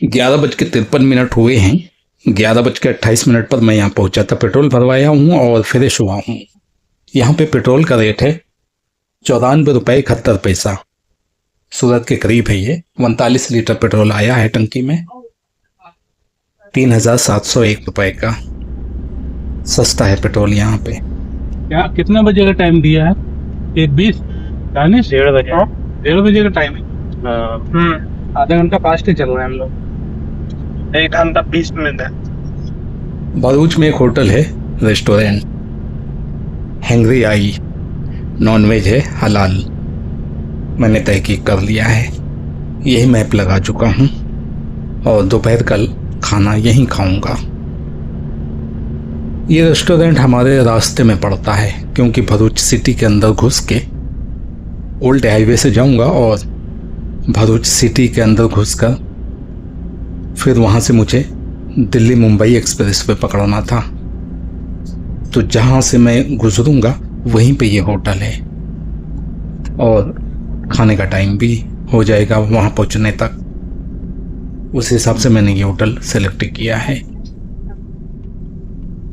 11:53 हुए हैं। 11:28 पर मैं यहाँ पहुंचा था, पेट्रोल भरवाया हूँ और फ्रेश हुआ हूँ। यहाँ पे पेट्रोल का रेट है 94 रुपये 71 पैसा। सूरत के करीब है ये। 39 लीटर पेट्रोल आया है टंकी में, 3701 रुपये का। सस्ता है पेट्रोल यहाँ पे। क्या कितने बजे का टाइम दिया है? 1:20 चालीस 1:30 बजे। 1:30 बजे का टाइम है। आधा घंटा फास्ट ही चल रहा है हम लोग। 1 घंटा 20 मिनट है। भरूच में एक होटल है, रेस्टोरेंट हैंग्री आई, नॉनवेज है, हलाल। मैंने तहकीक कर लिया है, यही मैप लगा चुका हूँ और दोपहर कल खाना यहीं खाऊंगा। ये रेस्टोरेंट हमारे रास्ते में पड़ता है, क्योंकि भरूच सिटी के अंदर घुस के ओल्ड हाईवे से जाऊंगा और भरूच सिटी के अंदर घुसकर फिर वहाँ से मुझे दिल्ली मुंबई एक्सप्रेस वे पकड़ना था। तो जहाँ से मैं गुजरूंगा वहीं पे ये होटल है और खाने का टाइम भी हो जाएगा वहाँ पहुँचने तक। उस हिसाब से मैंने ये होटल सेलेक्ट किया है।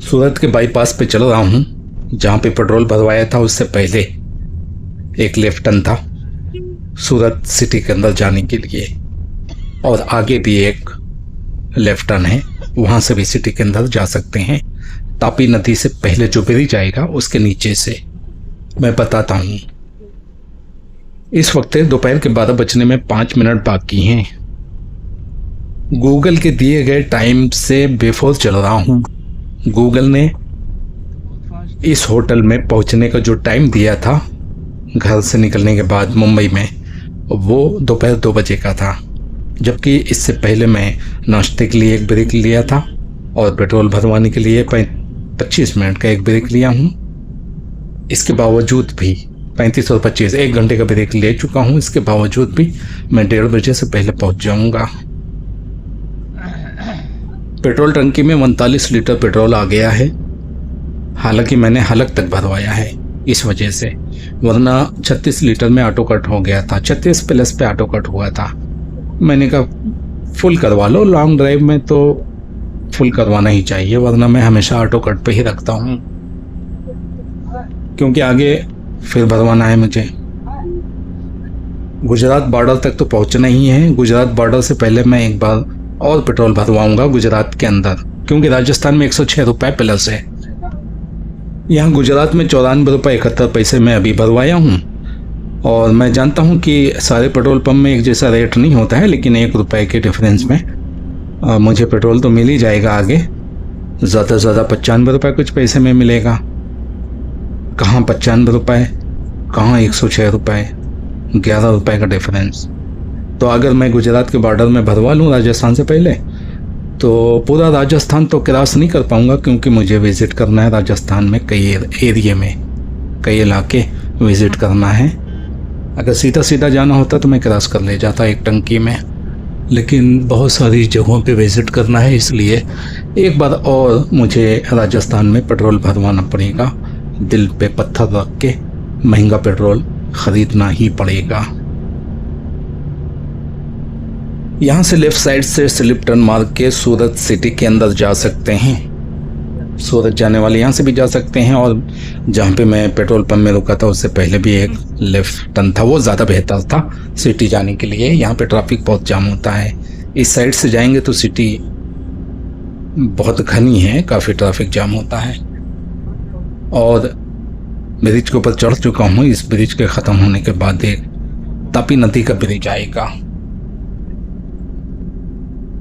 सूरत के बाईपास पे चल रहा हूँ। जहाँ पे पेट्रोल भरवाया था उससे पहले एक लेफ्ट टर्न था सूरत सिटी के अंदर जाने के लिए, और आगे भी एक लेफ्ट टर्न है, वहाँ से भी सिटी के अंदर जा सकते हैं। तापी नदी से पहले जो ब्रिज आएगा उसके नीचे से मैं बताता हूँ। इस वक्त दोपहर के 12 बजने में 5 मिनट बाकी हैं। गूगल के दिए गए टाइम से बिफोर चल रहा हूँ। गूगल ने इस होटल में पहुँचने का जो टाइम दिया था घर से निकलने के बाद मुंबई में, वो दोपहर 2 बजे का था, जबकि इससे पहले मैं नाश्ते के लिए एक ब्रेक लिया था और पेट्रोल भरवाने के लिए 25 मिनट का एक ब्रेक लिया हूँ। इसके बावजूद भी 35 और 25 1 घंटे का ब्रेक ले चुका हूँ। इसके बावजूद भी मैं 1:30 बजे से पहले पहुँच जाऊँगा। पेट्रोल टंकी में 39 लीटर पेट्रोल आ गया है। हालांकि मैंने हलक तक भरवाया है इस वजह से, वरना 36 लीटर में ऑटो कट हो गया था। 36 प्लस पे ऑटो कट हुआ था। मैंने कहा फुल करवा लो, लॉन्ग ड्राइव में तो फुल करवाना ही चाहिए, वरना मैं हमेशा ऑटो कट पे ही रखता हूँ, क्योंकि आगे फिर भरवाना है मुझे। गुजरात बॉर्डर तक तो पहुँचना ही है। गुजरात बॉर्डर से पहले मैं एक बार और पेट्रोल भरवाऊंगा गुजरात के अंदर, क्योंकि राजस्थान में 106 रुपये प्लस है। यहाँ गुजरात में 94 रुपये 71 पैसे में अभी भरवाया हूँ। और मैं जानता हूँ कि सारे पेट्रोल पंप में एक जैसा रेट नहीं होता है, लेकिन 1 रुपये के डिफरेंस में मुझे पेट्रोल तो मिल ही जाएगा आगे। ज़्यादा से ज़्यादा 95 रुपये कुछ पैसे में मिलेगा। कहाँ 95 रुपये, कहाँ 106 रुपये, 11 रुपये का डिफरेंस। तो अगर मैं गुजरात के बॉर्डर में भरवा लूँ राजस्थान से पहले, तो पूरा राजस्थान तो क्रॉस नहीं कर पाऊँगा, क्योंकि मुझे विज़िट करना है राजस्थान में कई एरिए में, कई इलाके विज़िट करना है। अगर सीधा सीधा जाना होता तो मैं क्रॉस कर ले जाता एक टंकी में, लेकिन बहुत सारी जगहों पे विज़िट करना है, इसलिए एक बार और मुझे राजस्थान में पेट्रोल भरवाना पड़ेगा। दिल पे पत्थर रख के महंगा पेट्रोल ख़रीदना ही पड़ेगा। यहाँ से लेफ़्ट साइड से स्लिप टर्न मार के सूरत सिटी के अंदर जा सकते हैं। सूरत जाने वाले यहाँ से भी जा सकते हैं, और जहाँ पे मैं पेट्रोल पंप में रुका था उससे पहले भी एक लेफ़्ट टर्न था, वो ज़्यादा बेहतर था सिटी जाने के लिए। यहाँ पे ट्रैफिक बहुत जाम होता है। इस साइड से जाएंगे तो सिटी बहुत घनी है, काफ़ी ट्रैफिक जाम होता है। और ब्रिज के ऊपर चढ़ चुका हूँ। इस ब्रिज के ख़त्म होने के बाद एक तापी नदी का ब्रिज आएगा।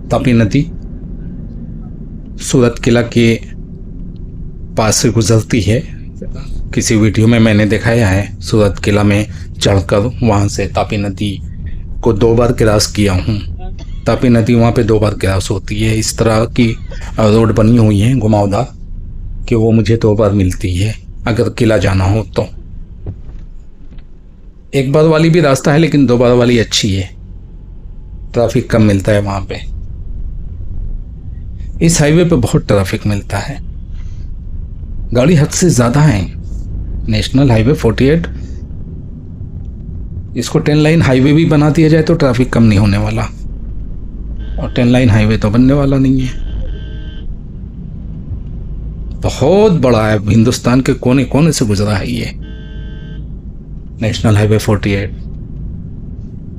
तापी नदी सूरत किला के पास से गुजरती है। किसी वीडियो में मैंने दिखाया है, सूरत किला में चढ़कर वहाँ से तापी नदी को 2 बार क्रॉस किया हूँ। तापी नदी वहाँ पे 2 बार क्रॉस होती है। इस तरह की रोड बनी हुई है घुमावदार, कि वो मुझे 2 बार मिलती है अगर किला जाना हो तो। 1 बार वाली भी रास्ता है, लेकिन 2 बार वाली अच्छी है, ट्रैफिक कम मिलता है वहाँ पे। इस हाईवे पे बहुत ट्रैफिक मिलता है, गाड़ी हद से ज़्यादा है। नेशनल हाईवे 48, इसको 10 लाइन हाईवे भी बना दिया जाए तो ट्रैफिक कम नहीं होने वाला। और 10 लाइन हाईवे तो बनने वाला नहीं है। बहुत बड़ा है, हिंदुस्तान के कोने कोने से गुजरा है ये नेशनल हाईवे 48।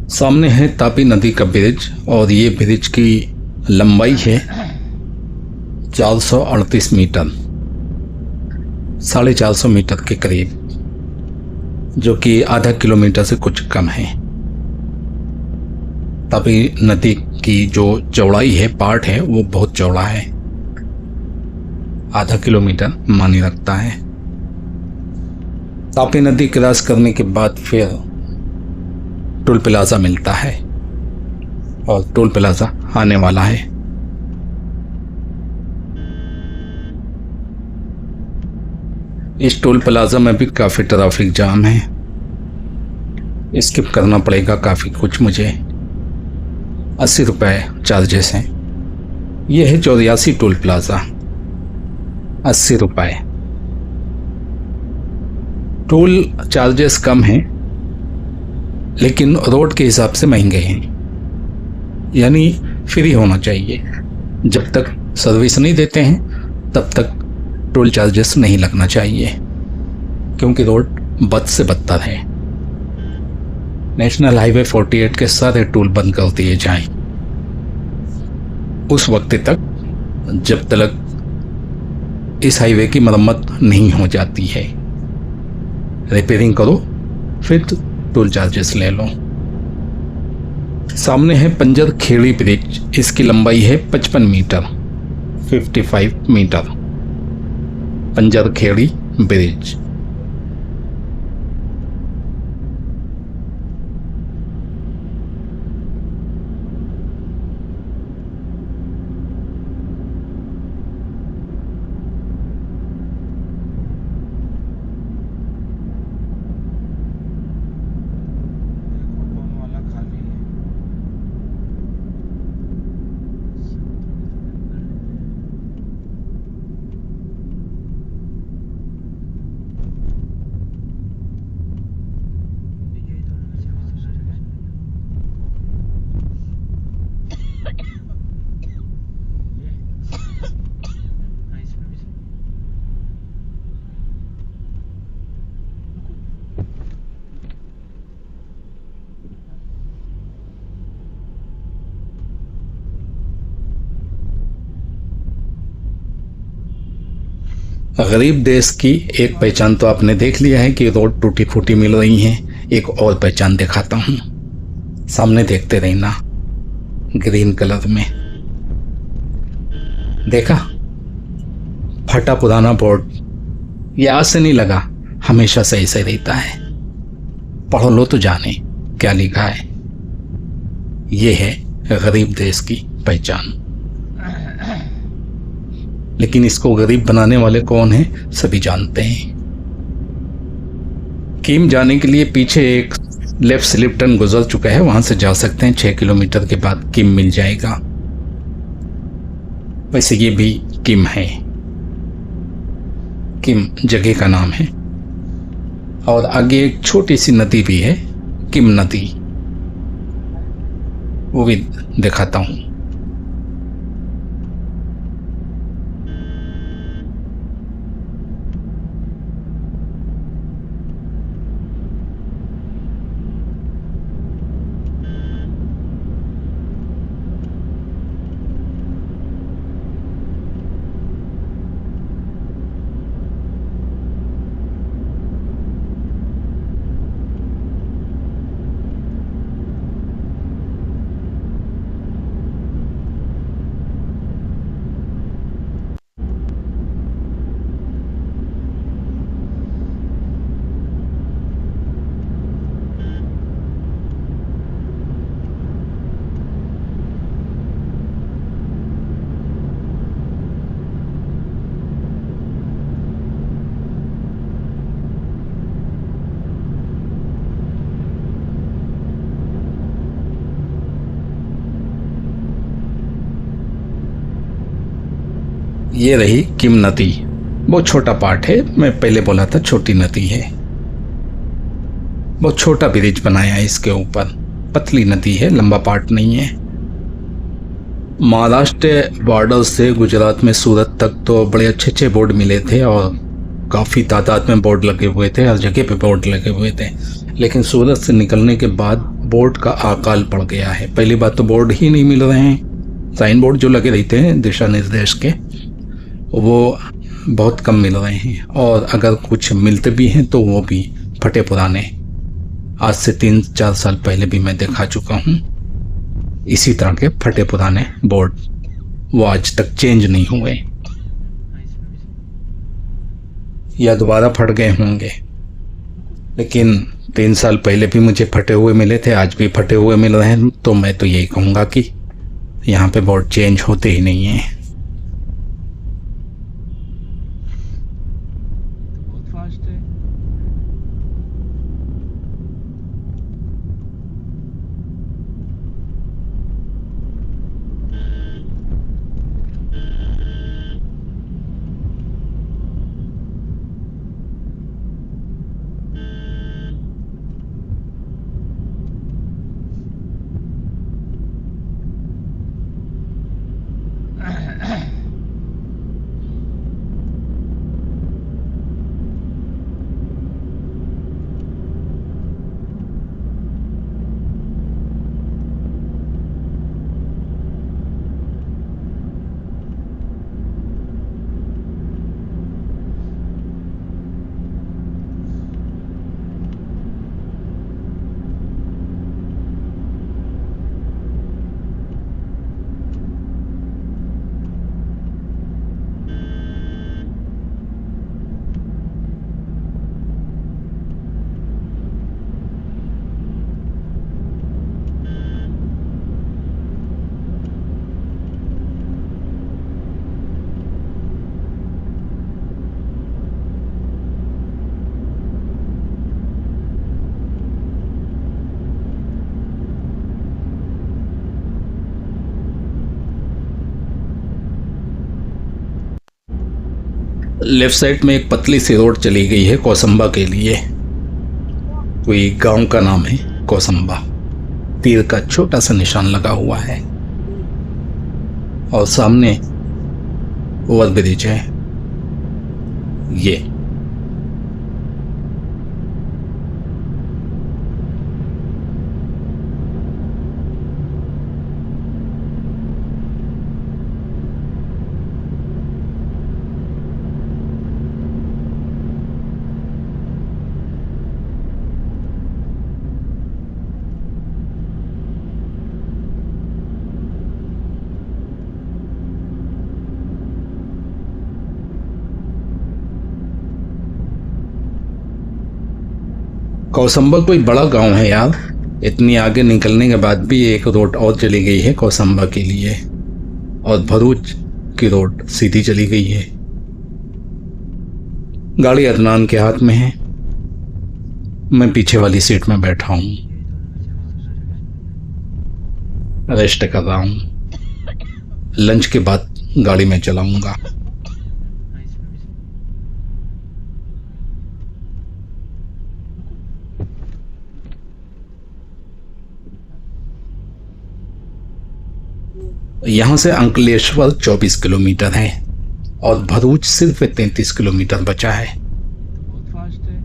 सामने है तापी नदी का ब्रिज और ये ब्रिज की लंबाई है 438 मीटर, 450 मीटर के करीब, जो कि आधा किलोमीटर से कुछ कम है। तापी नदी की जो चौड़ाई है, पार्ट है, वो बहुत चौड़ा है, आधा किलोमीटर मानी रखता है। तापी नदी क्रॉस करने के बाद फिर टोल प्लाजा मिलता है और टोल प्लाजा आने वाला है। इस टोल प्लाजा में भी काफ़ी ट्रैफिक जाम है, स्किप करना पड़ेगा काफ़ी कुछ मुझे। 80 रुपये चार्जेस हैं। यह है 84 टोल प्लाजा, 80 रुपये। टोल चार्जेस कम हैं लेकिन रोड के हिसाब से महंगे हैं, यानी फ्री होना चाहिए। जब तक सर्विस नहीं देते हैं तब तक टोल चार्जेस नहीं लगना चाहिए, क्योंकि रोड बद से बदतर है। नेशनल हाईवे 48 के सारे टोल बंद कर दिए जाएं उस वक्त तक जब तक इस हाईवे की मरम्मत नहीं हो जाती है। रिपेयरिंग करो फिर टोल चार्जेस ले लो। सामने है पंजर खेड़ी ब्रिज, इसकी लंबाई है 55 मीटर, 55 मीटर, पंजर खेड़ी ब्रिज। गरीब देश की एक पहचान तो आपने देख लिया है कि रोड टूटी फूटी मिल रही हैं। एक और पहचान दिखाता हूँ, सामने देखते रहना, ग्रीन कलर में देखा, फटा पुराना बोर्ड। ये आज से नहीं लगा, हमेशा सही सही रहता है। पढ़ लो तो जाने क्या लिखा है। ये है गरीब देश की पहचान। लेकिन इसको गरीब बनाने वाले कौन हैं, सभी जानते हैं। किम जाने के लिए पीछे एक लेफ्ट स्लिप टर्न गुजर चुका है, वहां से जा सकते हैं। 6 किलोमीटर के बाद किम मिल जाएगा। वैसे ये भी किम है, किम जगह का नाम है। और आगे एक छोटी सी नदी भी है, किम नदी, वो भी दिखाता हूं। ये रही किम नदी, बहुत छोटा पार्ट है। मैं पहले बोला था छोटी नदी है, बहुत छोटा ब्रिज बनाया है इसके ऊपर, पतली नदी है, लंबा पार्ट नहीं है। महाराष्ट्र बॉर्डर से गुजरात में सूरत तक तो बड़े अच्छे अच्छे बोर्ड मिले थे और काफ़ी तादाद में बोर्ड लगे हुए थे, हर जगह पे बोर्ड लगे हुए थे। लेकिन सूरत से निकलने के बाद बोर्ड का अकाल पड़ गया है। पहली बात तो बोर्ड ही नहीं मिल रहे हैं, साइन बोर्ड जो लगे रहते हैं दिशा निर्देश के वो बहुत कम मिल रहे हैं, और अगर कुछ मिलते भी हैं तो वो भी फटे पुराने। आज से 3-4 साल पहले भी मैं दिखा चुका हूँ इसी तरह के फटे पुराने बोर्ड, वो आज तक चेंज नहीं हुए या दोबारा फट गए होंगे। लेकिन 3 साल पहले भी मुझे फटे हुए मिले थे, आज भी फटे हुए मिल रहे हैं, तो मैं तो यही कहूँगा कि यहाँ पे बोर्ड चेंज होते ही नहीं हैं। बहुत फास्ट है। लेफ्ट साइड में एक पतली सी रोड चली गई है कौसंबा के लिए। कोई गांव का नाम है कौसंबा, तीर का छोटा सा निशान लगा हुआ है और सामने ओवर ब्रिज है। ये कौसंबा कोई बड़ा गांव है यार। इतनी आगे निकलने के बाद भी एक रोड और चली गई है कौसंबा के लिए, और भरूच की रोड सीधी चली गई है। गाड़ी अदनान के हाथ में है, मैं पीछे वाली सीट में बैठा हूं, रेस्ट कर रहा हूं। लंच के बाद गाड़ी में चलाऊंगा। यहाँ से अंकलेश्वर 24 किलोमीटर है और भरूच सिर्फ 33 किलोमीटर बचा है। बहुत फास्ट है।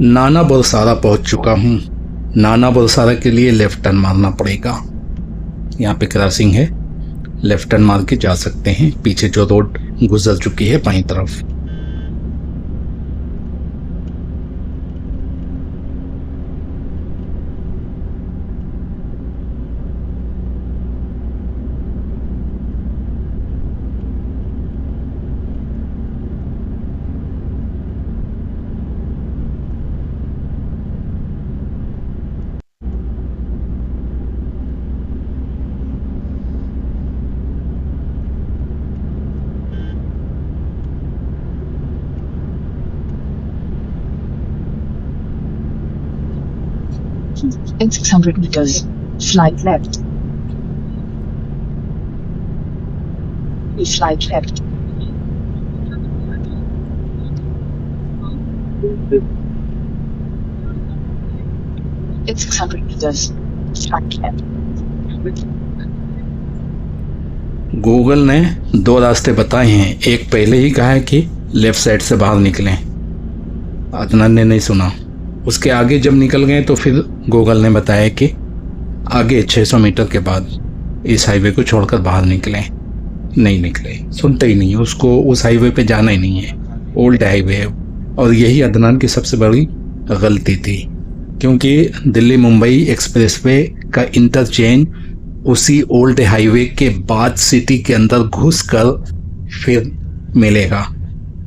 नाना बुरसारा पहुंच चुका हूं। नाना बुरसारा के लिए लेफ्ट टर्न मारना पड़ेगा। यहाँ पे क्रॉसिंग है, लेफ्ट टर्न मार के जा सकते हैं। पीछे जो रोड गुजर चुकी है बाईं तरफ। In 600 meters, slide left. Slide left. In 600 meters, slide left. Google ने 2 रास्ते बताए हैं। एक पहले ही कहा है कि लेफ्ट साइड से बाहर निकलें, अदनान ने नहीं सुना। उसके आगे जब निकल गए तो फिर गूगल ने बताया कि आगे 600 मीटर के बाद इस हाईवे को छोड़कर बाहर निकलें। नहीं निकले, सुनते ही नहीं, उसको उस हाईवे पे जाना ही नहीं है, ओल्ड हाईवे है। और यही अदनान की सबसे बड़ी गलती थी, क्योंकि दिल्ली मुंबई एक्सप्रेसवे का इंटरचेंज उसी ओल्ड हाईवे के बाद सिटी के अंदर घुसकर फिर मिलेगा,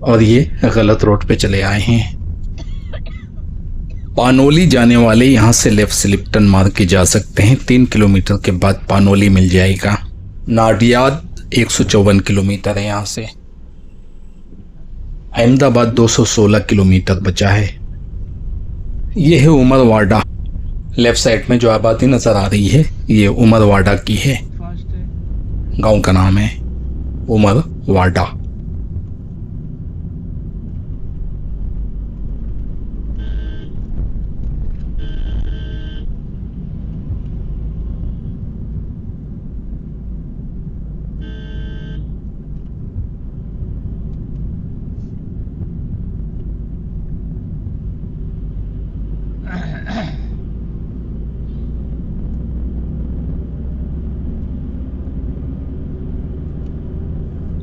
और ये गलत रोड पे चले आए हैं। पानोली जाने वाले यहाँ से लेफ्ट स्लिप टर्न मार के जा सकते हैं। 3 किलोमीटर के बाद पानोली मिल जाएगा। नाडियाद 154 किलोमीटर है यहाँ से। अहमदाबाद 216 किलोमीटर बचा है। ये है उमरवाड़ा। लेफ्ट साइड में जो आबादी नजर आ रही है ये उमरवाड़ा की है। गांव का नाम है उमरवाड़ा।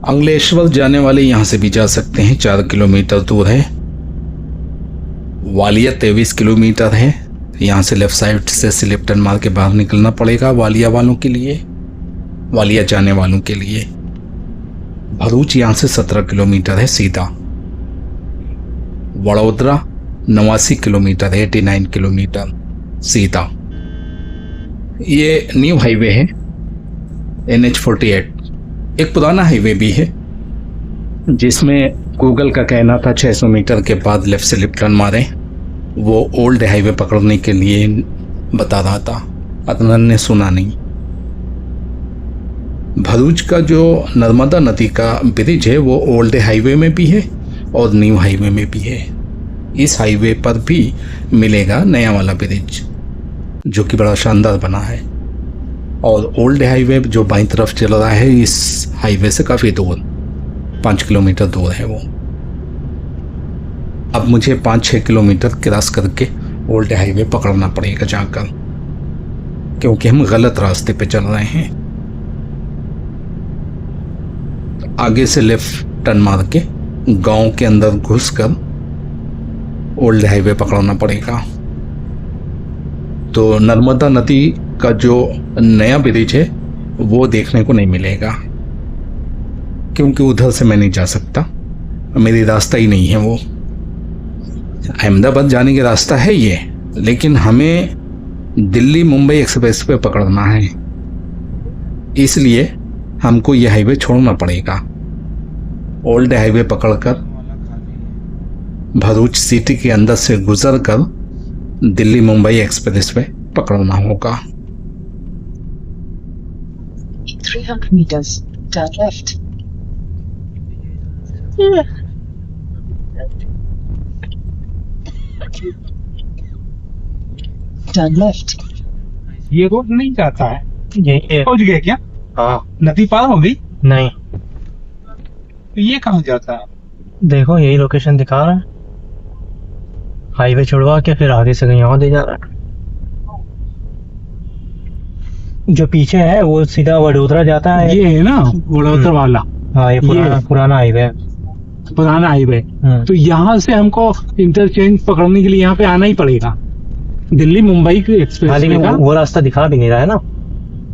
अंगलेश्वर जाने वाले यहाँ से भी जा सकते हैं, 4 किलोमीटर दूर है। वालिया 23 किलोमीटर है। यहाँ से लेफ्ट साइड से स्लिप टर्न मार के बाहर निकलना पड़ेगा वालिया वालों के लिए, वालिया जाने वालों के लिए। भरूच यहाँ से 17 किलोमीटर है सीधा। वडोदरा 89 किलोमीटर है, 89 किलोमीटर सीधा। ये न्यू हाईवे है NH48। एक पुराना हाईवे भी है जिसमें गूगल का कहना था 600 मीटर के बाद लेफ्ट स्लिप टर्न मारें। वो ओल्ड हाईवे पकड़ने के लिए बता रहा था, अदनान ने सुना नहीं। भरूच का जो नर्मदा नदी का ब्रिज है वो ओल्ड हाईवे में भी है और न्यू हाईवे में भी है। इस हाईवे पर भी मिलेगा नया वाला ब्रिज जो कि बड़ा शानदार बना है। और ओल्ड हाईवे जो बाईं तरफ चल रहा है इस हाईवे से काफ़ी दूर, 5 किलोमीटर दूर है वो। अब मुझे 5-6 किलोमीटर क्रॉस करके ओल्ड हाईवे पकड़ना पड़ेगा जाकर, क्योंकि हम गलत रास्ते पे चल रहे हैं। आगे से लेफ्ट टर्न मार के गांव के अंदर घुसकर ओल्ड हाईवे पकड़ना पड़ेगा। तो नर्मदा नदी का जो नया ब्रिज है वो देखने को नहीं मिलेगा, क्योंकि उधर से मैं नहीं जा सकता, मेरी रास्ता ही नहीं है वो। अहमदाबाद जाने का रास्ता है ये, लेकिन हमें दिल्ली मुंबई एक्सप्रेस पे पकड़ना है, इसलिए हमको ये हाईवे छोड़ना पड़ेगा। ओल्ड हाईवे पकड़कर भरूच सिटी के अंदर से गुजरकर दिल्ली मुंबई एक्सप्रेस पे पकड़ना होगा। 300 meters, turn left. Turn left. ये रोड नहीं जाता है। यही है। पहुंच गए क्या? हाँ। नदी पार हो गई? नहीं, तो ये कहाँ जाता है? देखो यही लोकेशन दिखा रहा है। हाईवे छुड़वा के फिर आगे से कहीं और दे जा रहा है। जो पीछे है वो सीधा वडोदरा जाता है। ये है ना वडोदरा वाला। हाँ, ये पुराना हाईवे है। पुराना हाईवे। तो यहाँ से हमको इंटरचेंज पकड़ने के लिए यहाँ पे आना ही पड़ेगा, दिल्ली मुंबई के एक्सप्रेस हाल ही में का। वो रास्ता दिखा भी नहीं रहा है ना।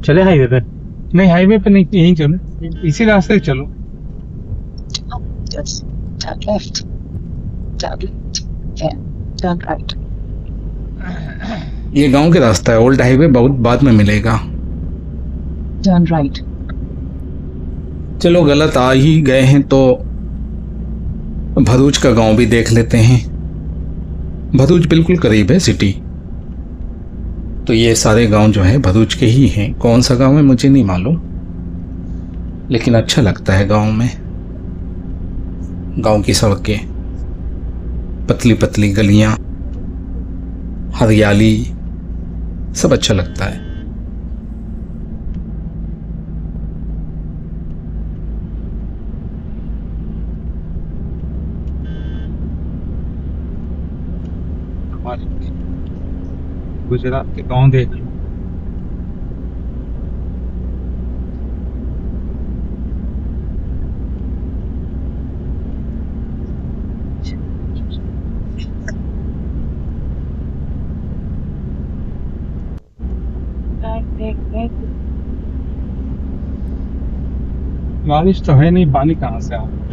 चले हाईवे पे। नहीं, हाईवे पे नहीं, यहीं चलो, इसी रास्ते से चलो। Just turn left. Turn left. Yeah. Turn right. ये गांव के रास्ता है, ओल्ड हाईवे बहुत बाद में मिलेगा। Turn right. चलो गलत आ ही गए हैं तो भरूच का गांव भी देख लेते हैं। भरूच बिल्कुल करीब है सिटी। तो ये सारे गांव जो हैं भरूच के ही हैं। कौन सा गांव है मुझे नहीं मालूम, लेकिन अच्छा लगता है गांव में। गांव की सड़कें, पतली पतली गलियां, हरियाली, सब अच्छा लगता है। हमारे गुजरात के गांव देख लो। बारिश तो है नहीं, पानी कहाँ से आ रहा है?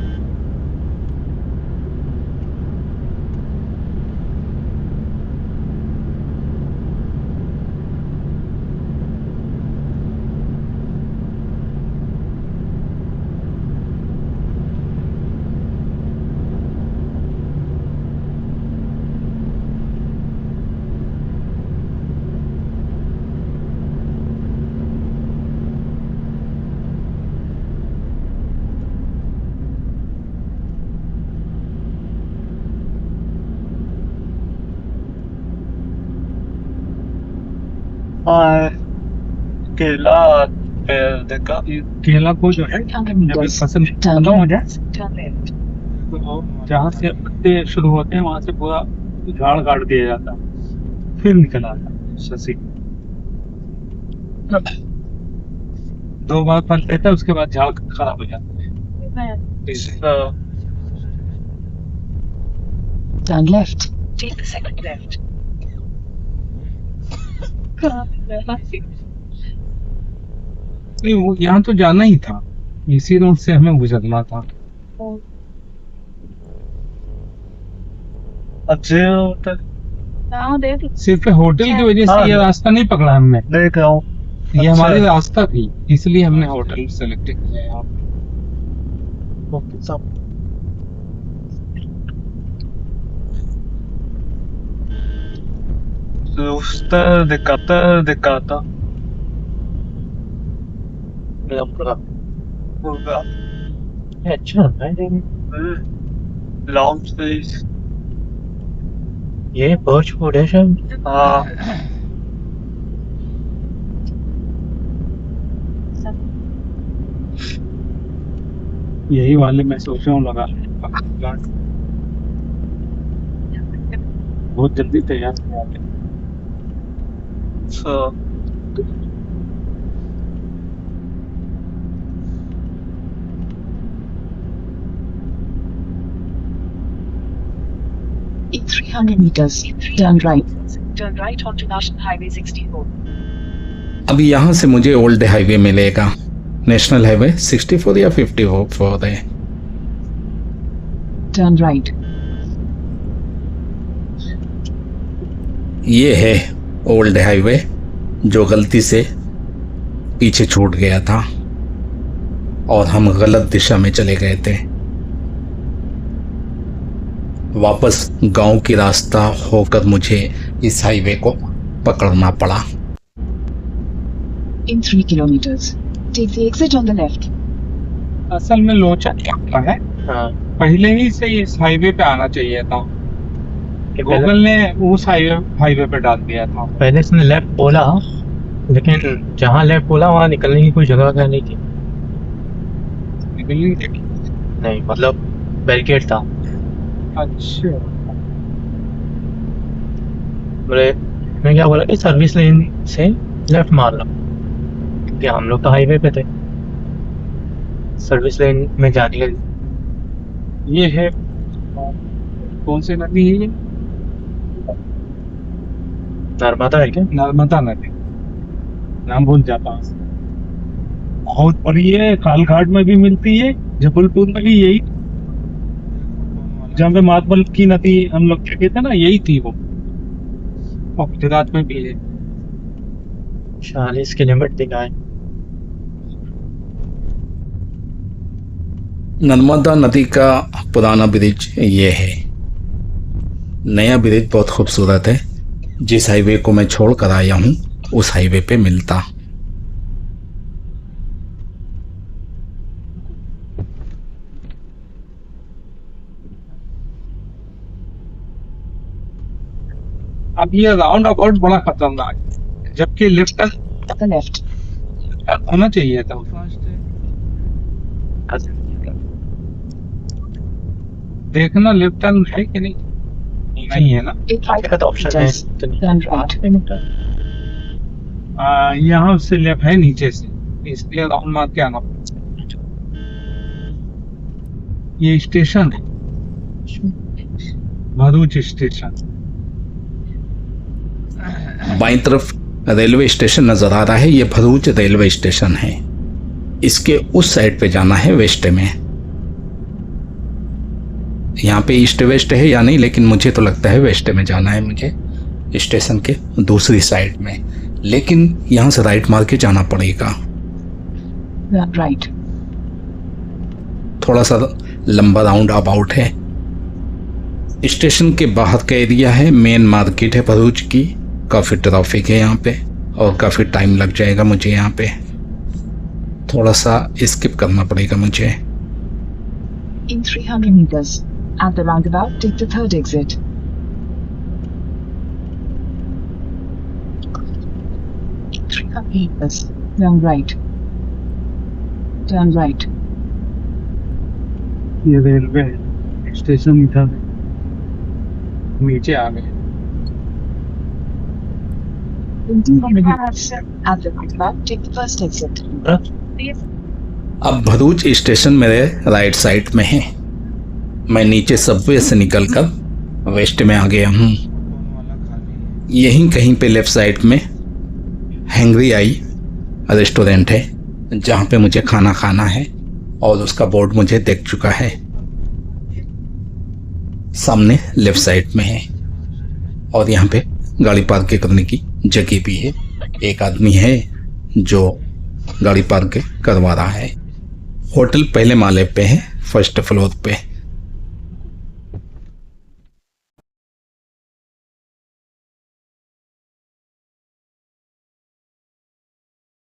केला पेड़ देखा केला को जो है 800 meters. पसंद Turn खत्म हो left. जाए, Turn left. तो जहाँ से पत्ते शुरू होते हैं वहां से पूरा झाड़ काट दिया जाता है, फिर निकल आता है शशि। 2 बार फल देता है, उसके बाद झाड़ खराब हो जाता है। Turn left. Take the second left. नहीं, वो यहाँ तो जाना ही था, इसी रोड से हमें गुजरना था। अच्छे होता सिर्फ होटल की वजह से ये रास्ता नहीं पकड़ा हमने, देख रहा हूँ। ये अच्छा हमारी है। रास्ता थी, इसलिए हमने होटल सेलेक्ट किया यहाँ। दिखाता अच्छा है। Long space. ये बर्च वुड है शायद। हाँ यही वाले मैं सोच रहा हूँ लगा लूं। बहुत जल्दी तैयार हो जाते हैं। In 300 meters, turn right. Turn right onto National Highway 64. अभी यहाँ से मुझे ओल्ड हाईवे मिलेगा, नेशनल हाईवे 64 या 54 है। Turn right. ये है ओल्ड हाईवे जो गलती से पीछे छूट गया था और हम गलत दिशा में चले गए थे। वापस गांव की रास्ता होकर मुझे इस हाईवे को पकड़ना पड़ा। In 3 kilometers, take the exit on the left. असल में लोचा क्या है, हाँ, पहले ही से इस हाईवे पे आना चाहिए था, कि पहले गूगल ने उस हाईवे पे डाल दिया था। पहले इसने लेफ्ट बोला, लेकिन जहाँ लेफ्ट बोला वहाँ निकलने की कोई जगह क्या नहीं थी। बिल्डिंग देखी। नहीं मतलब बैरिकेड था। अच्छा, बोले मैं क्या बोला कि सर्विस लेन से लेफ्ट मार लो, क्योंकि हम लोग तो हाईवे पे थे, सर्विस लेन में जाने के लिए। ये है कौन सी नदी है ये? नर्मदा है क्या? नर्मदा नदी, नाम भूल जाता हूँ। बहुत बड़ी है, कालघाट में भी मिलती है, जबलपुर में भी यही, जहाँ पे मातबल की नदी हम लोग देखे थे ना, यही थी वो। और गुजरात में भी है। 40 किलोमीटर दिखाए। नर्मदा नदी का पुराना ब्रिज ये है, नया ब्रिज बहुत खूबसूरत है। जिस हाईवे को मैं छोड़ कर आया हूँ उस हाईवे पे मिलता। अब ये राउंड अबाउट बड़ा खतरनाक है, जबकि लेफ्ट At the left. होना चाहिए था। देखना लेफ्ट टर्न है कि नहीं, नहीं है ना। In 500 का तो ऑप्शन है meters, तो नहीं। turn right. यहाँ से लेफ्ट है नीचे से, इसलिए राउंड मार के आना पड़ेगा। ये स्टेशन है, भरूच स्टेशन। बाईं तरफ रेलवे स्टेशन नजर आ रहा है, ये भरूच रेलवे स्टेशन है। इसके उस साइड पे जाना है वेस्ट में। यहाँ पे ईस्ट वेस्ट है या नहीं, लेकिन मुझे तो लगता है वेस्ट में जाना है मुझे, स्टेशन के दूसरी साइड में। लेकिन यहाँ से राइट मार के जाना पड़ेगा। Turn right. थोड़ा सा लंबा राउंड अबाउट है। स्टेशन के बाहर का एरिया है, मेन मार्केट है भरूच की। काफ़ी ट्रैफिक है यहाँ पे और काफ़ी टाइम लग जाएगा मुझे यहाँ पे। थोड़ा सा स्किप करना पड़ेगा मुझे। In 300 meters, at the roundabout, take the third exit. In 300 meters, turn right. Turn right. ये रेलवे स्टेशन इधर है, नीचे आ गए। In 200 meters, at the roundabout, take the first exit. अब भरूच स्टेशन मेरे राइट साइड में है। मैं नीचे सबवे से निकलकर वेस्ट में आ गया हूँ। यहीं कहीं पे लेफ्ट साइड में हैंग्री आई रेस्टोरेंट है, जहाँ पे मुझे खाना खाना है और उसका बोर्ड मुझे देख चुका है। सामने लेफ्ट साइड में है और यहाँ पे गाड़ी पार्क करने की जगह भी है। एक आदमी है जो गाड़ी पार्क करवा रहा है। होटल पहले माले पे है, फर्स्ट फ्लोर पे।